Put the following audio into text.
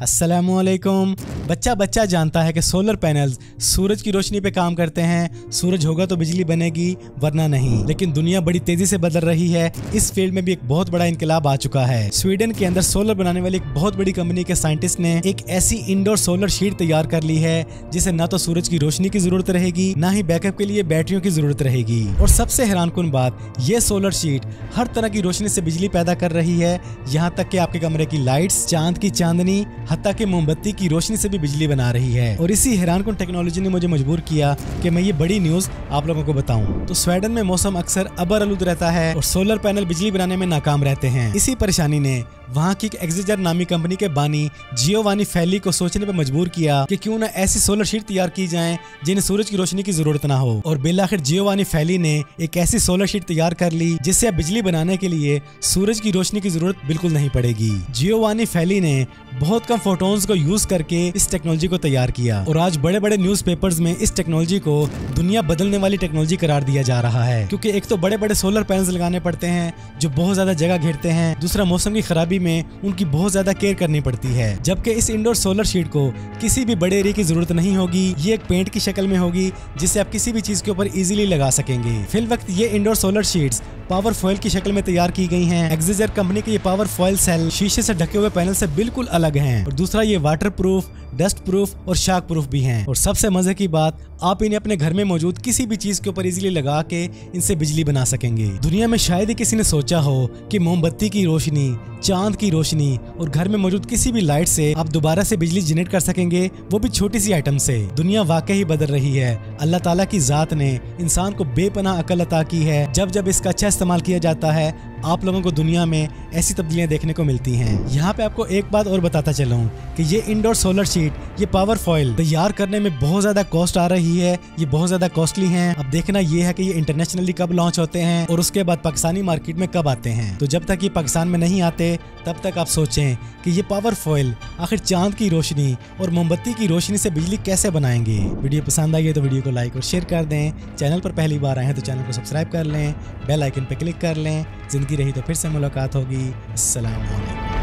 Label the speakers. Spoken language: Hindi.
Speaker 1: अस्सलामुअलैकुम। बच्चा बच्चा जानता है कि सोलर पैनल्स सूरज की रोशनी पे काम करते हैं। सूरज होगा तो बिजली बनेगी, वरना नहीं। लेकिन दुनिया बड़ी तेजी से बदल रही है। इस फील्ड में भी एक बहुत बड़ा इनकलाब आ चुका है। स्वीडन के अंदर सोलर बनाने वाली एक बहुत बड़ी कंपनी के साइंटिस्ट ने एक ऐसी इंडोर सोलर शीट तैयार कर ली है जिसे न तो सूरज की रोशनी की जरूरत रहेगी, ना ही बैकअप के लिए बैटरियों की जरूरत रहेगी। और सबसे हैरानकुन बात, ये सोलर शीट हर तरह की रोशनी से बिजली पैदा कर रही है। यहाँ तक कि आपके कमरे की लाइट्स, चांद की चांदनी, हत्ता कि मोमबत्ती की रोशनी से भी बिजली बना रही है। और इसी हैरानकुन टेक्नोलॉजी ने मुझे मजबूर किया कि मैं ये बड़ी न्यूज आप लोगों को बताऊं। तो स्वीडन में मौसम अक्सर अबर आलूद रहता है और सोलर पैनल बिजली बनाने में नाकाम रहते हैं। इसी परेशानी ने वहाँ की एक्सिजर नामी कंपनी के बानी जियोवानी फैली को सोचने पर मजबूर किया कि क्यों ना ऐसी सोलर शीट तैयार की जाए जिन्हें सूरज की रोशनी की जरूरत ना हो। और बिलाखिर जियोवानी फैली ने एक ऐसी सोलर शीट तैयार कर ली जिससे अब बिजली बनाने के लिए सूरज की रोशनी की जरूरत बिल्कुल नहीं पड़ेगी। जियोवानी फैली ने बहुत कम फोटोन्स को यूज करके इस टेक्नोलॉजी को तैयार किया और आज बड़े बड़े न्यूज़पेपर्स में इस टेक्नोलॉजी को दुनिया बदलने वाली टेक्नोलॉजी करार दिया जा रहा है। क्योंकि एक तो बड़े बड़े सोलर पैनल्स लगाने पड़ते हैं जो बहुत ज्यादा जगह घेरते हैं, दूसरा मौसम की खराबी में उनकी बहुत ज्यादा केयर करनी पड़ती है। जबकि इस इंडोर सोलर शीट को किसी भी बड़े एरिया की जरूरत नहीं होगी। ये एक पेंट की शक्ल में होगी जिसे आप किसी भी चीज के ऊपर इजीली लगा सकेंगे। फिल वक्त ये indoor solar sheets power foil की शक्ल में तैयार की गई हैं। एक्सिजर कंपनी के ये पावर फॉइल सेल शीशे से ढके हुए पैनल से बिल्कुल अलग हैं। और दूसरा, ये वाटर प्रूफ, डस्ट प्रूफ और शॉक प्रूफ भी हैं। और सबसे मजे की बात, आप इन्हें अपने घर में मौजूद किसी भी चीज के ऊपर इजीली लगा के इनसे बिजली बना सकेंगे। दुनिया में शायद ही किसी ने सोचा हो कि मोमबत्ती की रोशनी, चांद की रोशनी और घर में मौजूद किसी भी लाइट से आप दोबारा से बिजली जनरेट कर सकेंगे, वो भी छोटी सी आइटम से। दुनिया वाकई ही बदल रही है। अल्लाह ताला की जात ने इंसान को बेपनाह अकल अता की है। जब जब इसका अच्छा इस्तेमाल किया जाता है, आप लोगों को दुनिया में ऐसी तब्दीलियां देखने को मिलती हैं। यहाँ पे आपको एक बात और बताता चलूं कि ये इंडोर सोलर शीट, ये पावर फॉइल तैयार करने में बहुत ज्यादा कॉस्ट आ रही है। ये बहुत ज्यादा कॉस्टली हैं। अब देखना ये है कि ये इंटरनेशनली कब लॉन्च होते हैं और उसके बाद पाकिस्तानी मार्केट में कब आते हैं। तो जब तक ये पाकिस्तान में नहीं आते तब तक आप सोचें कि ये पावर फॉइल आखिर चांद की रोशनी और मोमबत्ती की रोशनी से बिजली कैसे बनाएंगे। वीडियो पसंद आई है तो वीडियो को लाइक और शेयर कर दें। चैनल पर पहली बार आए हैं तो चैनल को सब्सक्राइब कर लें, बेल आइकन पर क्लिक कर लें। जिंदगी रही तो फिर से मुलाकात होगी। अस्सलाम वालेकुम।